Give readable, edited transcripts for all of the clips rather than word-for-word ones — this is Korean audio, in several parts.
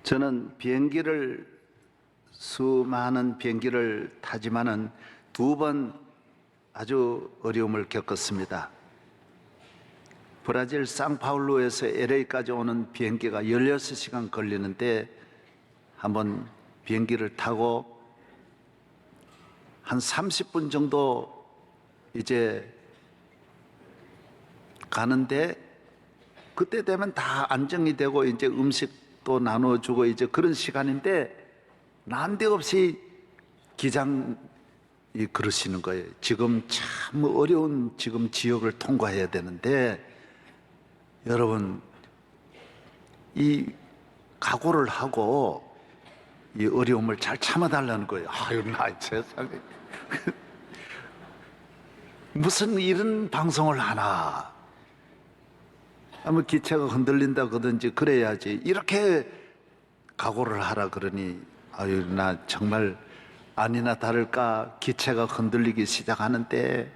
저는 수많은 비행기를 타지만은 두 번 아주 어려움을 겪었습니다. 브라질 상파울루에서 LA까지 오는 비행기가 16시간 걸리는데 한번 비행기를 타고 한 30분 정도 이제 가는데 그때 되면 다 안정이 되고 이제 음식도 나눠주고 이제 그런 시간인데 난데없이 기장이 그러시는 거예요. 지금 참 어려운 지금 지역을 통과해야 되는데 여러분 이 각오를 하고 이 어려움을 잘 참아달라는 거예요. 아유 나 세상에 무슨 이런 방송을 하나. 아마 기체가 흔들린다 그러든지 그래야지 이렇게 각오를 하라 그러니 아유 나 정말 아니나 다를까 기체가 흔들리기 시작하는데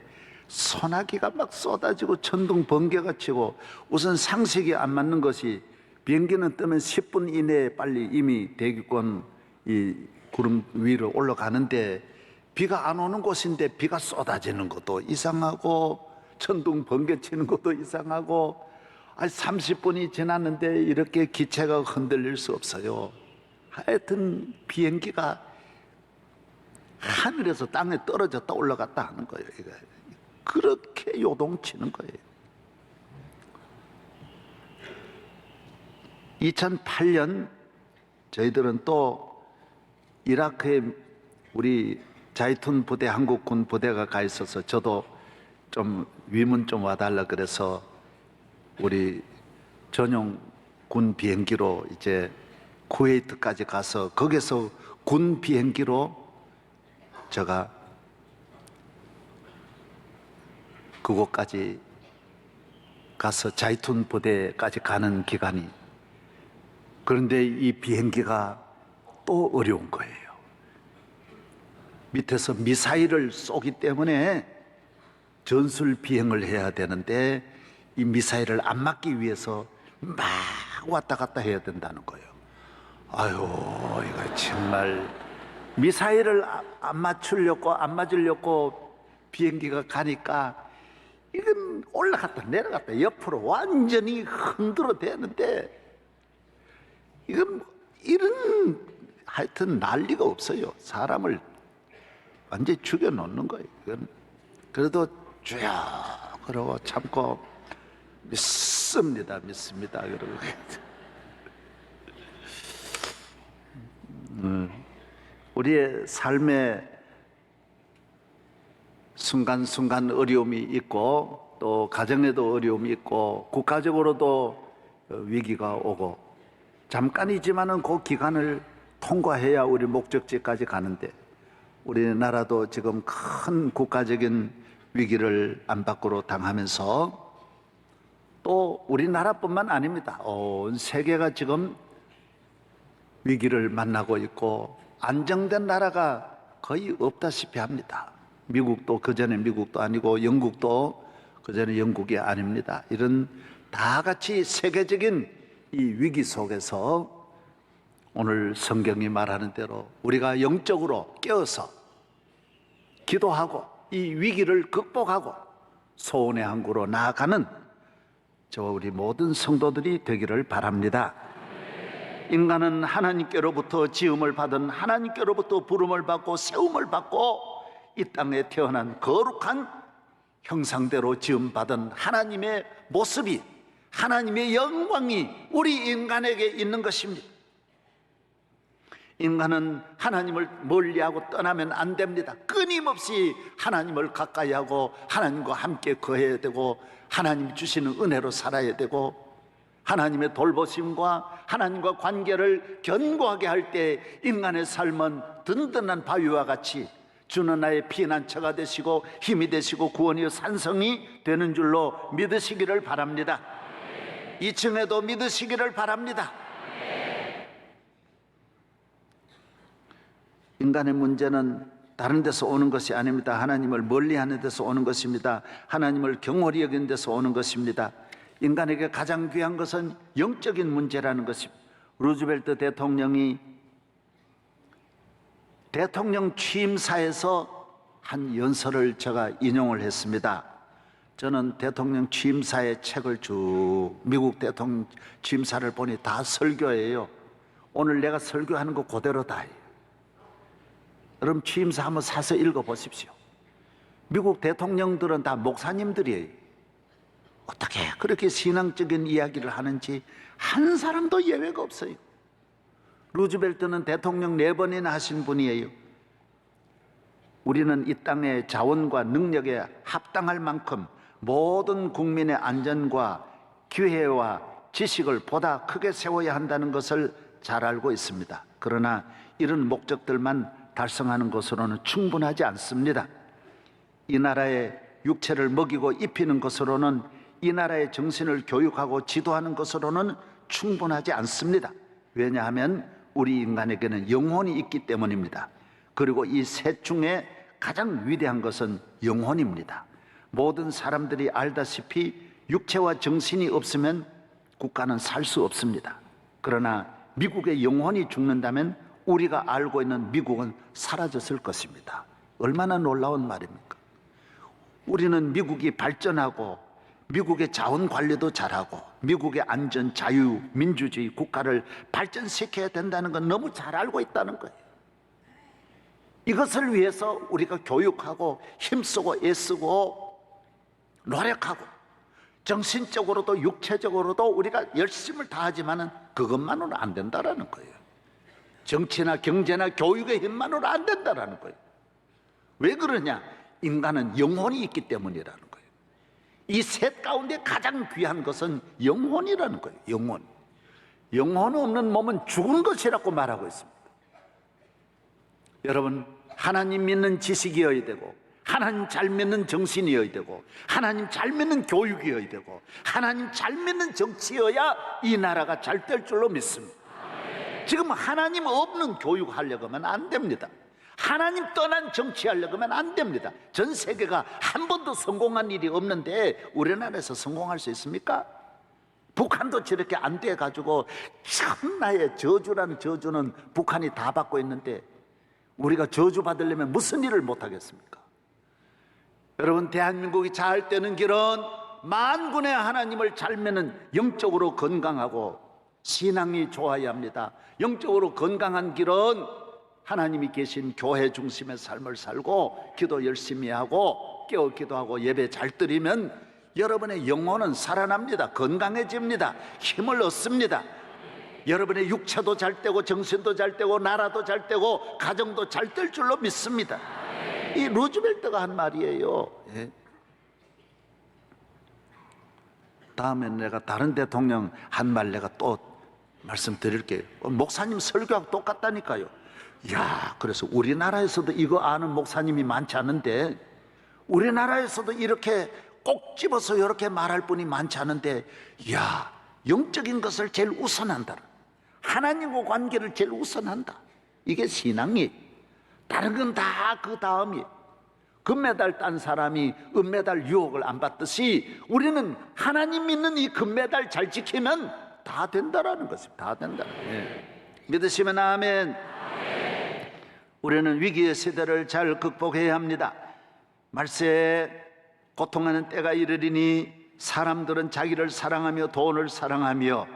소나기가 막 쏟아지고 천둥 번개가 치고 우선 상식이 안 맞는 것이 비행기는 뜨면 10분 이내에 빨리 이미 대기권 이 구름 위로 올라가는데 비가 안 오는 곳인데 비가 쏟아지는 것도 이상하고 천둥 번개 치는 것도 이상하고 30분이 지났는데 이렇게 기체가 흔들릴 수 없어요. 하여튼 비행기가 하늘에서 땅에 떨어졌다 올라갔다 하는 거예요. 그렇게 요동치는 거예요. 2008년 저희들은 또 이라크에 우리 자이툰 부대 한국군 부대가 가 있어서 저도 좀 위문 좀 와달라 그래서 우리 전용 군 비행기로 이제 쿠웨이트까지 가서 거기서 군 비행기로 제가 그곳까지 가서 자이툰 부대까지 가는 기간이 그런데 이 비행기가 또 어려운 거예요. 밑에서 미사일을 쏘기 때문에 전술 비행을 해야 되는데 이 미사일을 안 맞기 위해서 막 왔다 갔다 해야 된다는 거예요. 아유, 이거 정말 미사일을 안 맞으려고 비행기가 가니까 이건 올라갔다 내려갔다 옆으로 완전히 흔들어 대는데 이건 이런 하여튼 난리가 없어요. 사람을 완전히 죽여 놓는 거예요. 이건 그래도 쭉 그러고 참고 믿습니다. 그러고 우리의 삶에 순간순간 어려움이 있고 또 가정에도 어려움이 있고 국가적으로도 위기가 오고 잠깐이지만은 그 기간을 통과해야 우리 목적지까지 가는데 우리나라도 지금 큰 국가적인 위기를 안팎으로 당하면서 또 우리나라뿐만 아닙니다. 온 세계가 지금 위기를 만나고 있고 안정된 나라가 거의 없다시피 합니다. 미국도 그전에 미국도 아니고 영국도 그전에 영국이 아닙니다. 이런 다 같이 세계적인 이 위기 속에서 오늘 성경이 말하는 대로 우리가 영적으로 깨어서 기도하고 이 위기를 극복하고 소원의 항구로 나아가는 저와 우리 모든 성도들이 되기를 바랍니다. 인간은 하나님께로부터 지음을 받은 하나님께로부터 부름을 받고 세움을 받고 이 땅에 태어난 거룩한 형상대로 지음받은 하나님의 모습이 하나님의 영광이 우리 인간에게 있는 것입니다. 인간은 하나님을 멀리하고 떠나면 안 됩니다. 끊임없이 하나님을 가까이 하고 하나님과 함께 거해야 되고 하나님 주시는 은혜로 살아야 되고 하나님의 돌보심과 하나님과 관계를 견고하게 할 때 인간의 삶은 든든한 바위와 같이 주는 나의 피난처가 되시고 힘이 되시고 구원이요 산성이 되는 줄로 믿으시기를 바랍니다. 2층에도 믿으시기를 바랍니다. 인간의 문제는 다른 데서 오는 것이 아닙니다. 하나님을 멀리하는 데서 오는 것입니다. 하나님을 경홀히 여기는 데서 오는 것입니다. 인간에게 가장 귀한 것은 영적인 문제라는 것입니다. 루즈벨트 대통령이 대통령 취임사에서 한 연설을 제가 인용을 했습니다. 저는 대통령 취임사의 책을 쭉 미국 대통령 취임사를 보니 다 설교예요. 오늘 내가 설교하는 거 그대로다. 여러분 취임사 한번 사서 읽어보십시오. 미국 대통령들은 다 목사님들이에요. 어떻게 그렇게 신앙적인 이야기를 하는지 한 사람도 예외가 없어요. 루즈벨트는 대통령 4번이나 하신 분이에요. 우리는 이 땅의 자원과 능력에 합당할 만큼 모든 국민의 안전과 기회와 지식을 보다 크게 세워야 한다는 것을 잘 알고 있습니다. 그러나 이런 목적들만 달성하는 것으로는 충분하지 않습니다. 이 나라의 육체를 먹이고 입히는 것으로는, 이 나라의 정신을 교육하고 지도하는 것으로는 충분하지 않습니다. 왜냐하면 우리 인간에게는 영혼이 있기 때문입니다. 그리고 이 셋 중에 가장 위대한 것은 영혼입니다. 모든 사람들이 알다시피 육체와 정신이 없으면 국가는 살 수 없습니다. 그러나 미국의 영혼이 죽는다면 우리가 알고 있는 미국은 사라졌을 것입니다. 얼마나 놀라운 말입니까? 우리는 미국이 발전하고 미국의 자원 관리도 잘하고 미국의 안전, 자유, 민주주의 국가를 발전시켜야 된다는 건 너무 잘 알고 있다는 거예요. 이것을 위해서 우리가 교육하고 힘쓰고 애쓰고 노력하고 정신적으로도 육체적으로도 우리가 열심을 다하지만은 그것만으로는 안 된다라는 거예요. 정치나 경제나 교육의 힘만으로 안 된다라는 거예요. 왜 그러냐? 인간은 영혼이 있기 때문이라는 거예요. 이 셋 가운데 가장 귀한 것은 영혼이라는 거예요. 영혼. 영혼 없는 몸은 죽은 것이라고 말하고 있습니다. 여러분, 하나님 믿는 지식이어야 되고, 하나님 잘 믿는 정신이어야 되고, 하나님 잘 믿는 교육이어야 되고, 하나님 잘 믿는 정치여야 이 나라가 잘 될 줄로 믿습니다. 지금 하나님 없는 교육하려고 하면 안 됩니다. 하나님 떠난 정치하려고 하면 안 됩니다. 전 세계가 한 번도 성공한 일이 없는데 우리나라에서 성공할 수 있습니까? 북한도 저렇게 안 돼가지고 천하의 저주라는 저주는 북한이 다 받고 있는데 우리가 저주 받으려면 무슨 일을 못하겠습니까? 여러분, 대한민국이 잘 되는 길은 만군의 하나님을 잘 믿는 영적으로 건강하고 신앙이 좋아야 합니다. 영적으로 건강한 길은 하나님이 계신 교회 중심의 삶을 살고 기도 열심히 하고 깨어 기도하고 예배 잘 드리면 여러분의 영혼은 살아납니다. 건강해집니다. 힘을 얻습니다. 여러분의 육체도 잘 되고 정신도 잘 되고 나라도 잘 되고 가정도 잘 될 줄로 믿습니다. 이 루즈벨트가 한 말이에요. 예. 다음엔 내가 다른 대통령 한 말 내가 또 말씀드릴게요. 목사님 설교하고 똑같다니까요. 야, 그래서 우리나라에서도 이거 아는 목사님이 많지 않은데, 우리나라에서도 이렇게 꼭 집어서 이렇게 말할 분이 많지 않은데, 야, 영적인 것을 제일 우선한다. 하나님과 관계를 제일 우선한다. 이게 신앙이. 다른 건 다 그 다음이. 금메달 딴 사람이 은메달 유혹을 안 받듯이 우리는 하나님 믿는 이 금메달 잘 지키면 다 된다라는 것입니다. 다 된다. 예. 믿으시면 아멘. 우리는 위기의 시대를 잘 극복해야 합니다. 말세에 고통하는 때가 이르리니 사람들은 자기를 사랑하며 돈을 사랑하며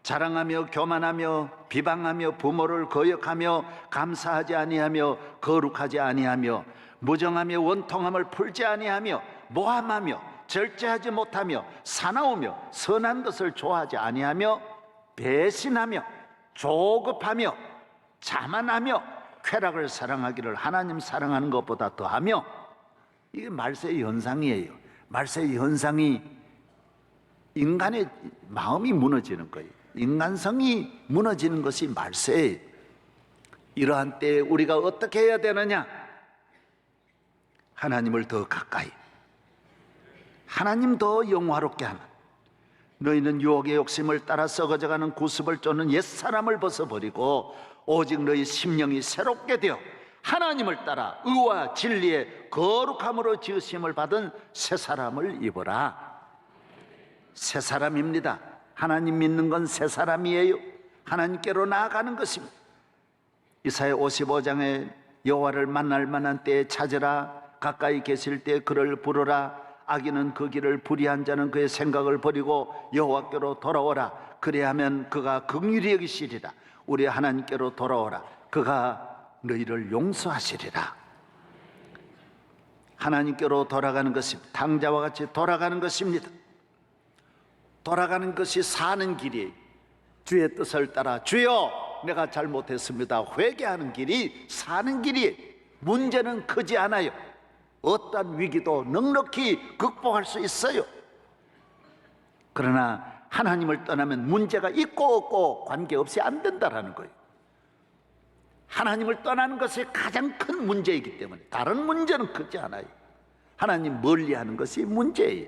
자랑하며 교만하며 비방하며 부모를 거역하며 감사하지 아니하며 거룩하지 아니하며 무정하며 원통함을 풀지 아니하며 모함하며 절제하지 못하며 사나우며 선한 것을 좋아하지 아니하며 배신하며 조급하며 자만하며 쾌락을 사랑하기를 하나님 사랑하는 것보다 더하며. 이게 말세의 현상이에요. 말세의 현상이 인간의 마음이 무너지는 거예요. 인간성이 무너지는 것이 말세예요. 이러한 때에 우리가 어떻게 해야 되느냐? 하나님을 더 가까이, 하나님 더 영화롭게 하는, 너희는 유혹의 욕심을 따라 썩어져가는 구습을 쫓는 옛사람을 벗어버리고 오직 너희 심령이 새롭게 되어 하나님을 따라 의와 진리의 거룩함으로 지으심을 받은 새 사람을 입어라. 새 사람입니다. 하나님 믿는 건 새 사람이에요. 하나님께로 나아가는 것입니다. 이사야 55장에 여호와를 만날 만한 때에 찾으라, 가까이 계실 때 그를 부르라. 악인은 그 길을 불의한 자는 그의 생각을 버리고 여호와께로 돌아오라. 그리하면 그가 긍휼히 여기시리라. 우리 하나님께로 돌아오라. 그가 너희를 용서하시리라. 하나님께로 돌아가는 것입니다. 탕자와 같이 돌아가는 것입니다. 돌아가는 것이 사는 길이에요. 주의 뜻을 따라 주여 내가 잘못했습니다 회개하는 길이 사는 길이에요. 문제는 크지 않아요. 어떤 위기도 넉넉히 극복할 수 있어요. 그러나 하나님을 떠나면 문제가 있고 없고 관계없이 안 된다는 거예요. 하나님을 떠나는 것이 가장 큰 문제이기 때문에 다른 문제는 크지 않아요. 하나님 멀리하는 것이 문제예요.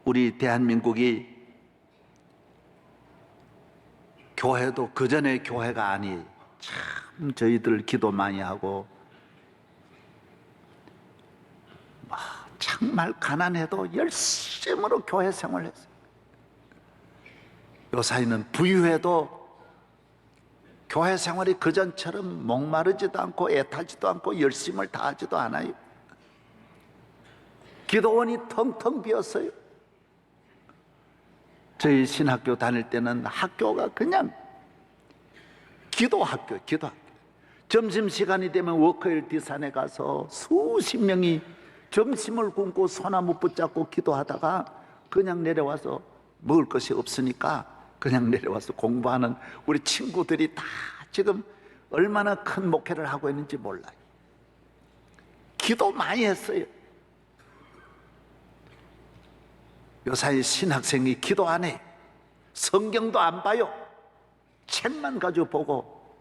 우리 대한민국이 교회도 그전의 교회가 아니에요. 참 저희들 기도 많이 하고 정말 가난해도 열심으로 교회 생활을 했어요. 요사이는 부유해도 교회 생활이 그전처럼 목마르지도 않고 애타지도 않고 열심을 다하지도 않아요. 기도원이 텅텅 비었어요. 저희 신학교 다닐 때는 학교가 그냥 기도학교. 점심시간이 되면 워커힐 디산에 가서 수십 명이 점심을 굶고 소나무 붙잡고 기도하다가 그냥 내려와서 먹을 것이 없으니까 그냥 내려와서 공부하는 우리 친구들이 다 지금 얼마나 큰 목회를 하고 있는지 몰라요. 기도 많이 했어요. 요사이 신학생이 기도 안 해. 성경도 안 봐요. 책만 가지고 보고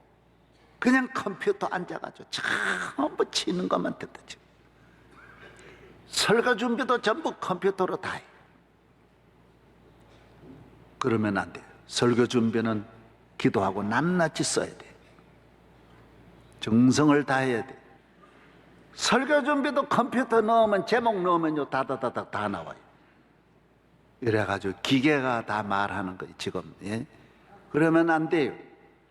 그냥 컴퓨터 앉아가지고 전부 치는 것만 듣다. 설교 준비도 전부 컴퓨터로 다 해. 그러면 안 돼요. 설교 준비는 기도하고 낱낱이 써야 돼. 정성을 다해야 돼. 설교 준비도 컴퓨터 넣으면 제목 넣으면요 다다다닥 다 나와요. 이래가지고 기계가 다 말하는 거예요 지금. 예? 그러면 안 돼요.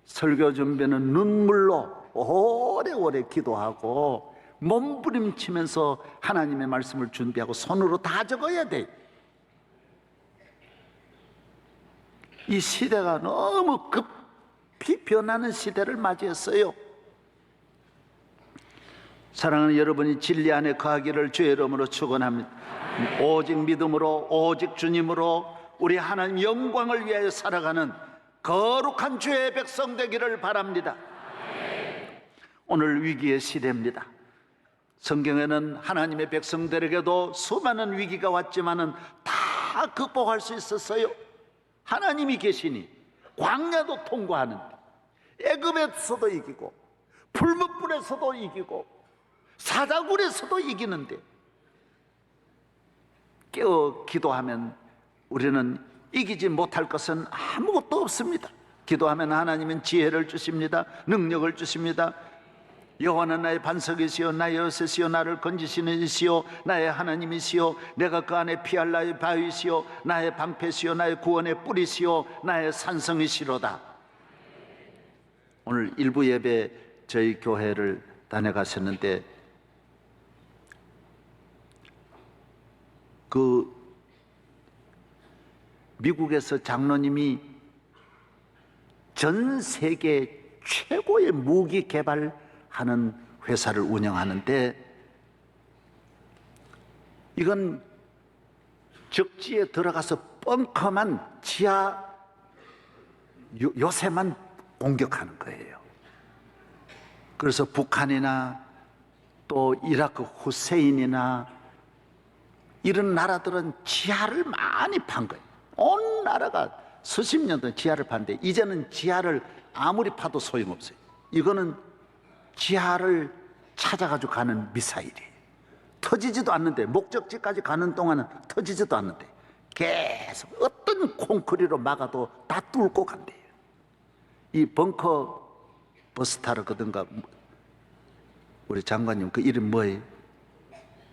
설교 준비는 눈물로 오래오래 기도하고 몸부림치면서 하나님의 말씀을 준비하고 손으로 다 적어야 돼요. 이 시대가 너무 급히 변하는 시대를 맞이했어요. 사랑하는 여러분이 진리 안에 거하기를 주의 이름으로 축원합니다. 오직 믿음으로 오직 주님으로 우리 하나님 영광을 위하여 살아가는 거룩한 주의 백성 되기를 바랍니다. 오늘 위기의 시대입니다. 성경에는 하나님의 백성들에게도 수많은 위기가 왔지만은 다 극복할 수 있었어요. 하나님이 계시니 광야도 통과하는데 애굽에서도 이기고 풀무불에서도 이기고 사자굴에서도 이기는데 깨어 기도하면 우리는 이기지 못할 것은 아무것도 없습니다. 기도하면 하나님은 지혜를 주십니다. 능력을 주십니다. 여호와는 나의 반석이시요 나의 여섯이요 나를 건지시는 이시요 나의 하나님이시요 내가 그 안에 피할 나의 바위시요 나의 방패시요 나의 구원의 뿌리시요 나의 산성이시로다. 오늘 일부 예배 저희 교회를 다녀가셨는데 그 미국에서 장로님이 전 세계 최고의 무기 개발하는 회사를 운영하는데 이건 적지에 들어가서 벙커만 지하 요새만 공격하는 거예요. 그래서 북한이나 또 이라크 후세인이나 이런 나라들은 지하를 많이 판 거예요. 온 나라가 수십 년 동안 지하를 파는데 이제는 지하를 아무리 파도 소용없어요. 이거는 지하를 찾아가지고 가는 미사일이에요. 터지지도 않는데 목적지까지 가는 동안은 터지지도 않는데 계속 어떤 콘크리로 막아도 다 뚫고 간대요. 이 벙커 버스타르 그든가 우리 장관님 그 이름 뭐예요?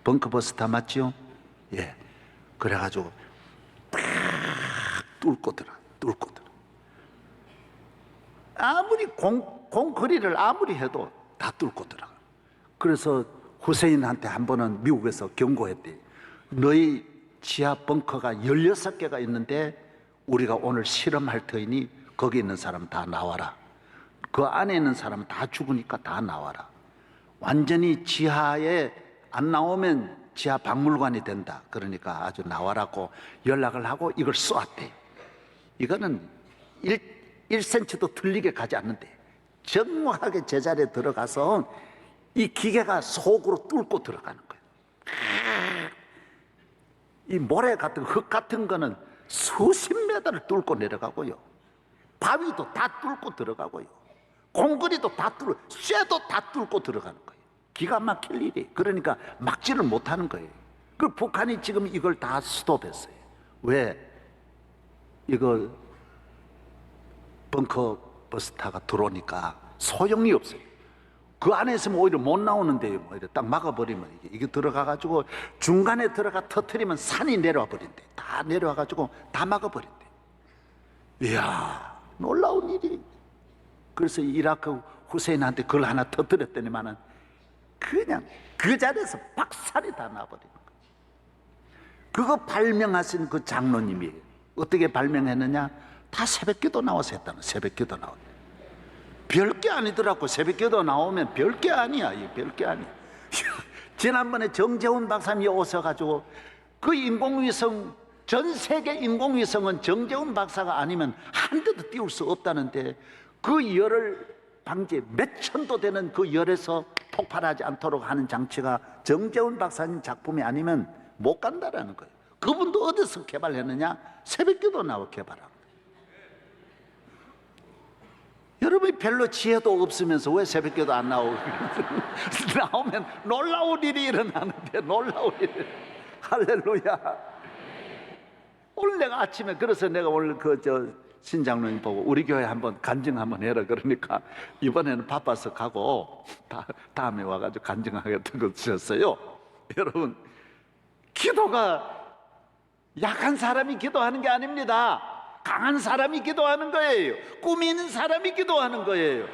벙커 버스타 맞죠? 예. 그래가지고 뚫고 들어. 아무리 공거리를 아무리 해도 다 뚫고 들어가. 그래서 후세인한테 한 번은 미국에서 경고했대. 너희 지하 벙커가 16개가 있는데 우리가 오늘 실험할 터이니 거기 있는 사람 다 나와라. 그 안에 있는 사람은 다 죽으니까 다 나와라. 완전히 지하에 안 나오면 지하 박물관이 된다. 그러니까 아주 나와라고 연락을 하고 이걸 쏘았대. 이거는 1cm도 틀리게 가지 않는데 정확하게 제자리에 들어가서 이 기계가 속으로 뚫고 들어가는 거예요. 이 모래 같은 흙 같은 거는 수십 미터를 뚫고 내려가고요. 바위도 다 뚫고 들어가고요. 공거리도 다 뚫고 쇠도 다 뚫고 들어가는 거예요. 기가 막힐 일이. 그러니까 막지를 못하는 거예요. 그 북한이 지금 이걸 다 스톱했어요. 왜? 이거 벙커 버스타가 들어오니까 소용이 없어요. 그 안에 있으면 오히려 못 나오는데요. 뭐 이래 딱 막아버리면 이게 들어가가지고 중간에 들어가 터트리면 산이 내려와 버린대. 다 내려와가지고 다 막아버린대. 이야, 놀라운 일이. 그래서 이라크 후세인한테 그걸 하나 터뜨렸더니만은 그냥 그 자리에서 박살이 다 나버리는 거예요. 그거 발명하신 그 장로님이 어떻게 발명했느냐? 다 새벽기도 나와서 했다는. 새벽기도 나와. 별게 아니더라고. 새벽기도 나오면 별게 아니야. 이 별게 아니야. 지난번에 정재훈 박사님이 오셔가지고 그 인공위성, 전 세계 인공위성은 정재훈 박사가 아니면 한 대도 띄울 수 없다는데 그 열을 방지, 몇 천도 되는 그 열에서 폭발하지 않도록 하는 장치가 정재훈 박사님 작품이 아니면 못 간다라는 거예요. 그분도 어디서 개발했느냐? 새벽기도 나와 개발한 거예요. 여러분이 별로 지혜도 없으면서 왜 새벽기도 안 나오고 나오면 놀라운 일이 일어나는데 놀라운 일. 할렐루야. 오늘 내가 아침에 그래서 내가 오늘 신장로님 보고 우리 교회 한번 간증 한번 해라 그러니까 이번에는 바빠서 가고 다음에 와가지고 간증하겠다고 주셨어요. 여러분, 기도가 약한 사람이 기도하는 게 아닙니다. 강한 사람이 기도하는 거예요. 꿈이 있는 사람이 기도하는 거예요.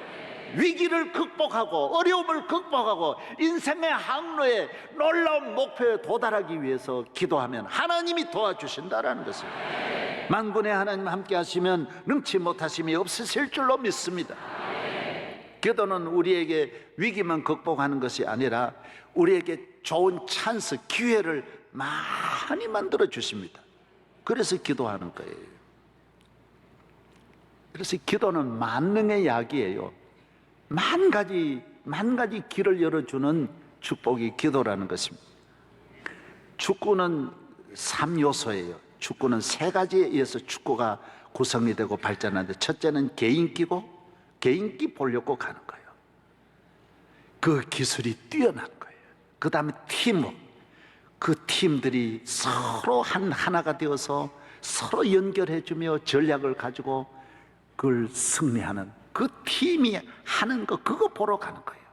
위기를 극복하고 어려움을 극복하고 인생의 항로에 놀라운 목표에 도달하기 위해서 기도하면 하나님이 도와주신다라는 것을. 만군의 하나님 함께 하시면 능치 못하심이 없으실 줄로 믿습니다. 기도는 우리에게 위기만 극복하는 것이 아니라 우리에게 좋은 찬스, 기회를 많이 만들어 주십니다. 그래서 기도하는 거예요. 그래서 기도는 만능의 약이에요. 만 가지 길을 열어주는 축복이 기도라는 것입니다. 축구는 3요소예요. 축구는 3가지에 의해서 축구가 구성이 되고 발전하는데 첫째는 개인기고 개인기 보려고 가는 거예요. 그 기술이 뛰어난 거예요. 그 다음에 팀워크. 그 팀들이 서로 하나가 되어서 서로 연결해주며 전략을 가지고 그걸 승리하는 그 팀이 하는 거, 그거 보러 가는 거예요.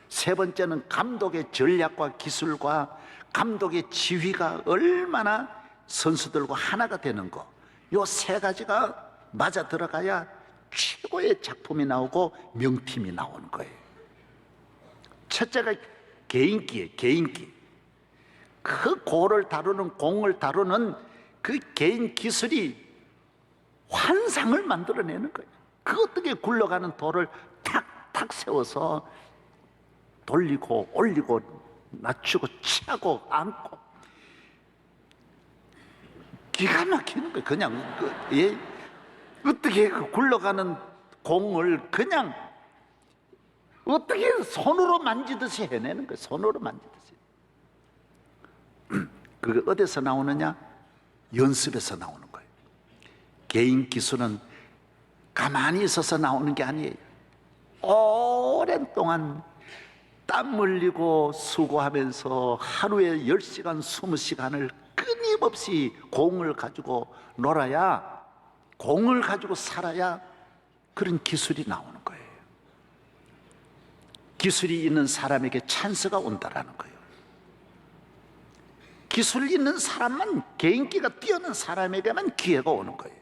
세 번째는 감독의 전략과 기술과 감독의 지휘가 얼마나 선수들과 하나가 되는 거. 요 3가지가 맞아 들어가야 최고의 작품이 나오고 명팀이 나오는 거예요. 첫째가 개인기예요. 개인기. 그 골을 다루는, 공을 다루는 그 개인 기술이 환상을 만들어내는 거예요. 그 어떻게 굴러가는 돌을 탁탁 세워서 돌리고 올리고 낮추고 차고 안고 기가 막히는 거예요. 그냥 어떻게 그 굴러가는 공을 그냥 어떻게 손으로 만지듯이 해내는 거예요. 손으로 만지듯이. 그게 어디서 나오느냐? 연습에서 나오는 거예요. 개인 기술은 가만히 있어서 나오는 게 아니에요. 오랜 동안 땀 흘리고 수고하면서 하루에 10시간, 20시간을 끊임없이 공을 가지고 놀아야, 공을 가지고 살아야 그런 기술이 나오는 거예요. 기술이 있는 사람에게 찬스가 온다라는 거예요. 기술 있는 사람만, 개인기가 뛰어난 사람에게만 기회가 오는 거예요.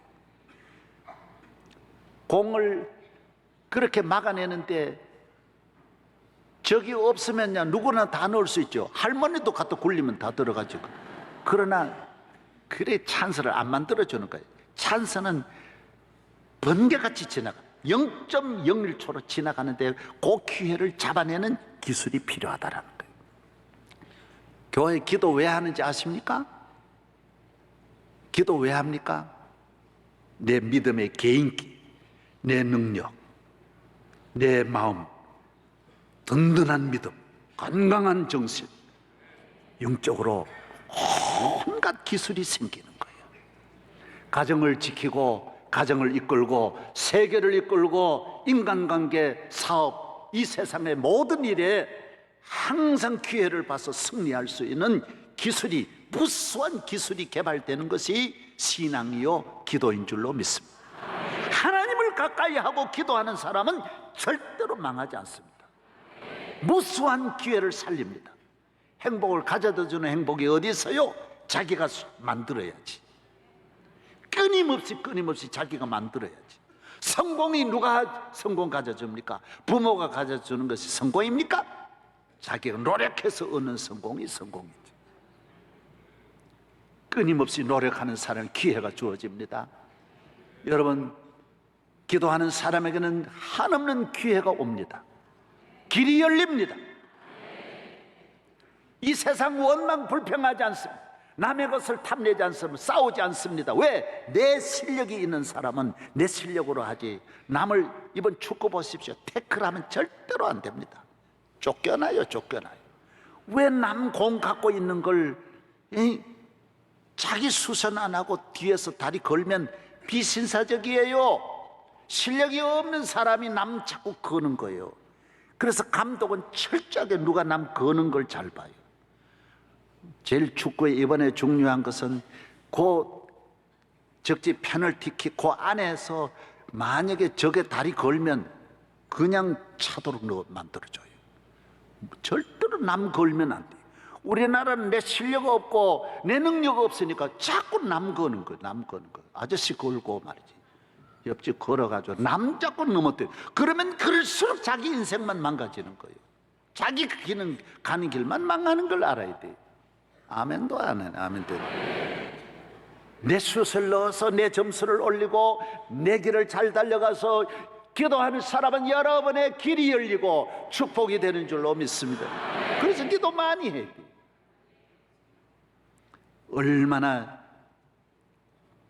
공을 그렇게 막아내는데 적이 없으면요 누구나 다 넣을 수 있죠. 할머니도 갖다 굴리면 다 들어가죠. 그러나 그래 찬스를 안 만들어주는 거예요. 찬스는 번개같이 지나가 0.01초로 지나가는데 그 기회를 잡아내는 기술이 필요하다라는 거예요. 교회 기도 왜 하는지 아십니까? 기도 왜 합니까? 내 믿음의 개인기, 내 능력, 내 마음, 든든한 믿음, 건강한 정신, 영적으로 온갖 기술이 생기는 거예요. 가정을 지키고 가정을 이끌고 세계를 이끌고 인간관계, 사업, 이 세상의 모든 일에 항상 기회를 봐서 승리할 수 있는 기술이, 무수한 기술이 개발되는 것이 신앙이요 기도인 줄로 믿습니다. 하나님을 가까이 하고 기도하는 사람은 절대로 망하지 않습니다. 무수한 기회를 살립니다. 행복을 가져다 주는 행복이 어디 있어요? 자기가 만들어야지. 끊임없이 자기가 만들어야지. 성공이 누가 성공 가져줍니까? 부모가 가져주는 것이 성공입니까? 자기가 노력해서 얻는 성공이 성공이죠. 끊임없이 노력하는 사람은 기회가 주어집니다. 여러분, 기도하는 사람에게는 한없는 기회가 옵니다. 길이 열립니다. 이 세상 원망 불평하지 않습니다. 남의 것을 탐내지 않습니다. 싸우지 않습니다. 왜? 내 실력이 있는 사람은 내 실력으로 하지. 남을, 이번 축구 보십시오. 태클하면 절대로 안 됩니다. 쫓겨나요. 왜 남 공 갖고 있는 걸 자기 수선 안 하고 뒤에서 다리 걸면 비신사적이에요. 실력이 없는 사람이 남 자꾸 거는 거예요. 그래서 감독은 철저하게 누가 남 거는 걸 잘 봐요. 제일 축구에 이번에 중요한 것은 그 적지 페널티킥 그 안에서 만약에 적의 다리 걸면 그냥 차도록 만들어줘요. 절대로 남 걸면 안 돼요. 우리나라는 내 실력 없고 내 능력 없으니까 자꾸 남 거는 거예요. 아저씨 걸고 말이지. 옆집 걸어가지고 남 자꾸 넘어뜨려. 그러면 그럴수록 자기 인생만 망가지는 거예요. 자기 가는 길만 망하는 걸 알아야 돼요. 아멘도 안 해. 아멘도. 내 슛을 넣어서 내 점수를 올리고 내 길을 잘 달려가서 기도하는 사람은 여러분의 길이 열리고 축복이 되는 줄로 믿습니다. 그래서 기도 많이 해야 돼요. 얼마나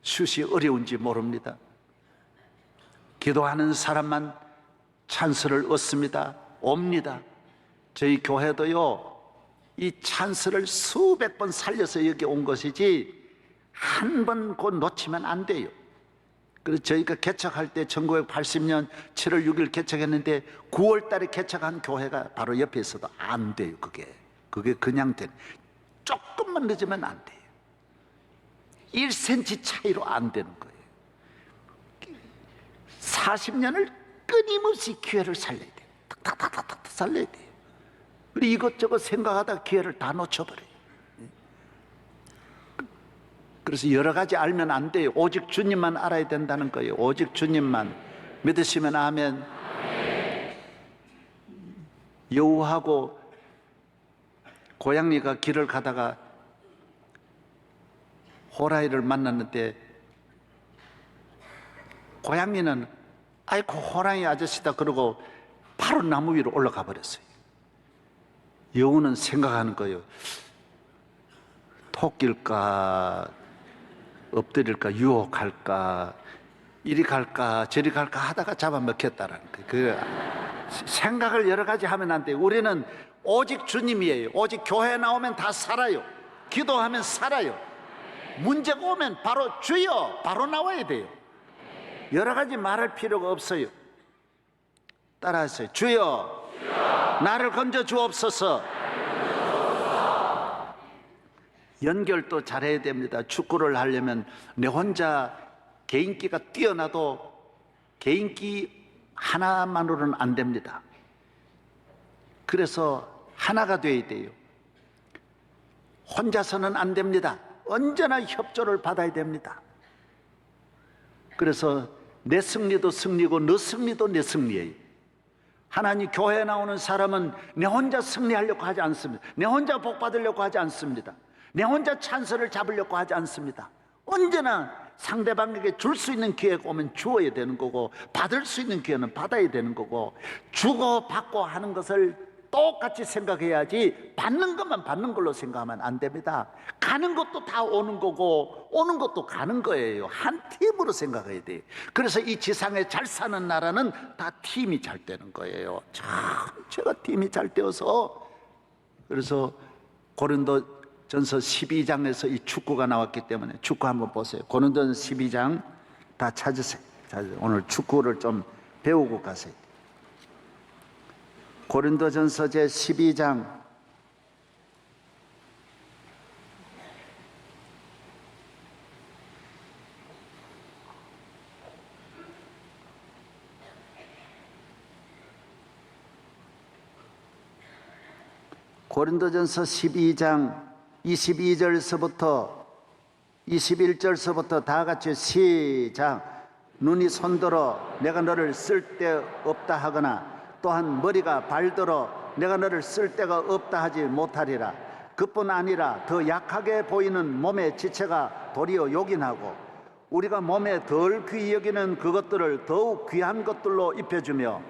슛이 어려운지 모릅니다. 기도하는 사람만 찬스를 얻습니다. 옵니다. 저희 교회도요, 이 찬스를 수백 번 살려서 여기 온 것이지 한 번 곧 놓치면 안 돼요. 그래서 저희가 개척할 때 1980년 7월 6일 개척했는데 9월 달에 개척한 교회가 바로 옆에 있어도 안 돼요. 그게 그냥 돼. 조금만 늦으면 안 돼요. 1cm 차이로 안 되는 거예요. 40년을 끊임없이 기회를 살려야 돼요. 탁탁탁탁 살려야 돼요. 그리고 이것저것 생각하다 기회를 다 놓쳐버려요. 그래서 여러 가지 알면 안 돼요. 오직 주님만 알아야 된다는 거예요. 오직 주님만. 믿으시면 아멘. 여우하고 고양이가 길을 가다가 호랑이를 만났는데 고양이는 아이고 호랑이 아저씨다 그러고 바로 나무 위로 올라가 버렸어요. 여우는 생각하는 거예요. 토끼일까 엎드릴까 유혹할까 이리 갈까 저리 갈까 하다가 잡아먹혔다라는 거예요. 그 생각을 여러 가지 하면 안 돼요. 우리는 오직 주님이에요. 오직 교회 나오면 다 살아요. 기도하면 살아요. 문제가 오면 바로 주여 바로 나와야 돼요. 여러 가지 말할 필요가 없어요. 따라하세요. 주여, 나를 건져 주옵소서. 연결도 잘해야 됩니다. 축구를 하려면 내 혼자 개인기가 뛰어나도 개인기 하나만으로는 안 됩니다. 그래서 하나가 돼야 돼요. 혼자서는 안 됩니다. 언제나 협조를 받아야 됩니다. 그래서 내 승리도 승리고 너 승리도 내 승리예요. 하나님 교회에 나오는 사람은 내 혼자 승리하려고 하지 않습니다. 내 혼자 복 받으려고 하지 않습니다. 내 혼자 찬스를 잡으려고 하지 않습니다. 언제나 상대방에게 줄 수 있는 기회가 오면 주어야 되는 거고, 받을 수 있는 기회는 받아야 되는 거고, 주고 받고 하는 것을 똑같이 생각해야지 받는 것만 받는 걸로 생각하면 안 됩니다. 가는 것도 다 오는 거고 오는 것도 가는 거예요. 한 팀으로 생각해야 돼요. 그래서 이 지상에 잘 사는 나라는 다 팀이 잘 되는 거예요. 전체가 팀이 잘 되어서, 그래서 고린도전서 12장에서 이 축구가 나왔기 때문에 축구 한번 보세요. 고린도전서 12장 다 찾으세요. 오늘 축구를 좀 배우고 가세요. 고린도전서 제 12장 고린도전서 12장 22절서부터 21절서부터 다 같이 시작. 눈이 손들어 내가 너를 쓸데없다 하거나 또한 머리가 발들어 내가 너를 쓸데가 없다 하지 못하리라. 그뿐 아니라 더 약하게 보이는 몸의 지체가 도리어 요긴하고 우리가 몸에 덜 귀히 여기는 그것들을 더욱 귀한 것들로 입혀주며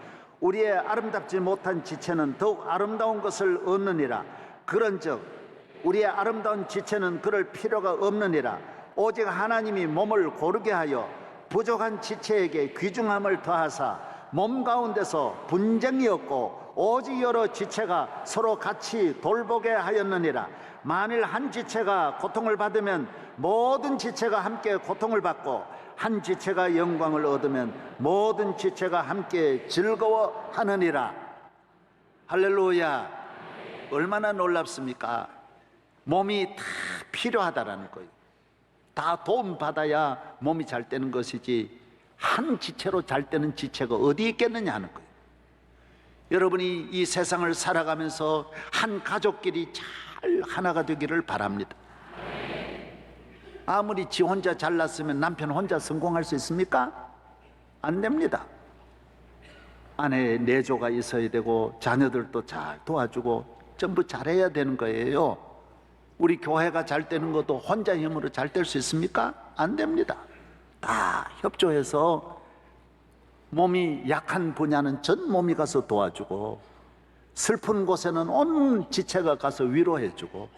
우리의 아름답지 못한 지체는 더욱 아름다운 것을 얻느니라. 그런즉 우리의 아름다운 지체는 그럴 필요가 없느니라. 오직 하나님이 몸을 고르게 하여 부족한 지체에게 귀중함을 더하사 몸 가운데서 분쟁이 없고 오직 여러 지체가 서로 같이 돌보게 하였느니라. 만일 한 지체가 고통을 받으면 모든 지체가 함께 고통을 받고 한 지체가 영광을 얻으면 모든 지체가 함께 즐거워하느니라. 할렐루야. 얼마나 놀랍습니까? 몸이 다 필요하다라는 거예요. 다 도움받아야 몸이 잘 되는 것이지 한 지체로 잘 되는 지체가 어디 있겠느냐 하는 거예요. 여러분이 이 세상을 살아가면서 한 가족끼리 잘 하나가 되기를 바랍니다. 아무리 지 혼자 잘났으면 남편 혼자 성공할 수 있습니까? 안 됩니다. 아내의 내조가 있어야 되고 자녀들도 잘 도와주고 전부 잘해야 되는 거예요. 우리 교회가 잘 되는 것도 혼자 힘으로 잘 될 수 있습니까? 안 됩니다. 다 협조해서 몸이 약한 분야는 전 몸이 가서 도와주고 슬픈 곳에는 온 지체가 가서 위로해주고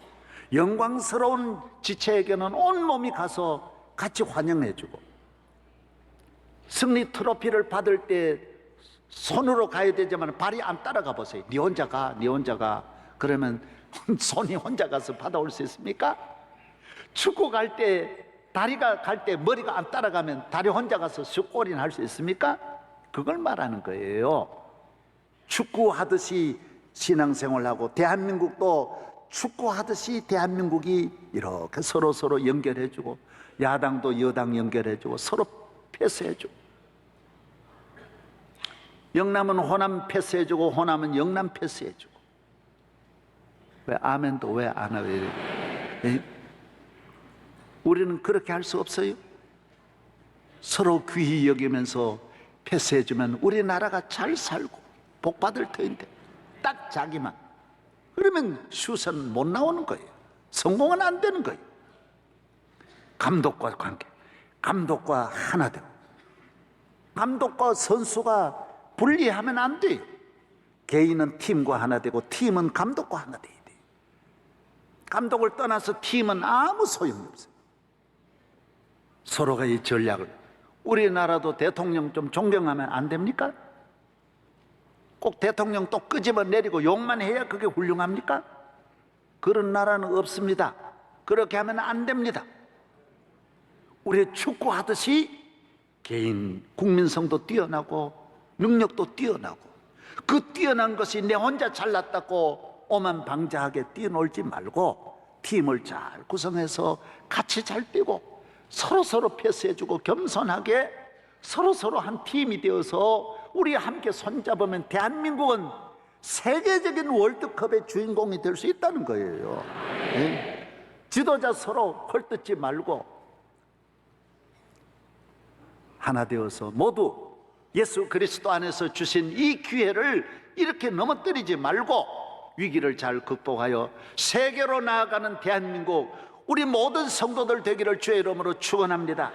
영광스러운 지체에게는 온 몸이 가서 같이 환영해주고 승리 트로피를 받을 때 손으로 가야 되지만 발이 안 따라가 보세요. 네 혼자 가, 네 혼자 가. 그러면 손이 혼자 가서 받아올 수 있습니까? 축구 갈 때 다리가 갈 때 머리가 안 따라가면 다리 혼자 가서 슛골인 할 수 있습니까? 그걸 말하는 거예요. 축구하듯이 신앙생활하고 대한민국도 축구하듯이 대한민국이 이렇게 서로 연결해주고 야당도 여당 연결해주고 서로 패스해주고 영남은 호남 패스해주고 호남은 영남 패스해주고 왜 아멘도 왜 안 하요? 우리는 그렇게 할 수 없어요. 서로 귀히 여기면서 패스해주면 우리나라가 잘 살고 복받을 터인데 딱 자기만 그러면 슛은 못 나오는 거예요. 성공은 안 되는 거예요. 감독과 관계, 감독과 하나 되고 감독과 선수가 분리하면 안 돼요. 개인은 팀과 하나 되고 팀은 감독과 하나 돼야 돼요. 감독을 떠나서 팀은 아무 소용이 없어요. 서로가 이 전략을, 우리나라도 대통령 좀 존경하면 안 됩니까? 꼭 대통령 또 끄집어 내리고 욕만 해야 그게 훌륭합니까? 그런 나라는 없습니다. 그렇게 하면 안 됩니다. 우리 축구하듯이 개인 국민성도 뛰어나고 능력도 뛰어나고 그 뛰어난 것이 내 혼자 잘났다고 오만방자하게 뛰어놀지 말고 팀을 잘 구성해서 같이 잘 뛰고 서로 패스해주고 겸손하게 서로 한 팀이 되어서 우리 함께 손잡으면 대한민국은 세계적인 월드컵의 주인공이 될 수 있다는 거예요. 네? 지도자 서로 헐뜯지 말고 하나 되어서 모두 예수 그리스도 안에서 주신 이 기회를 이렇게 넘어뜨리지 말고 위기를 잘 극복하여 세계로 나아가는 대한민국 우리 모든 성도들 되기를 주의 이름으로 축원합니다.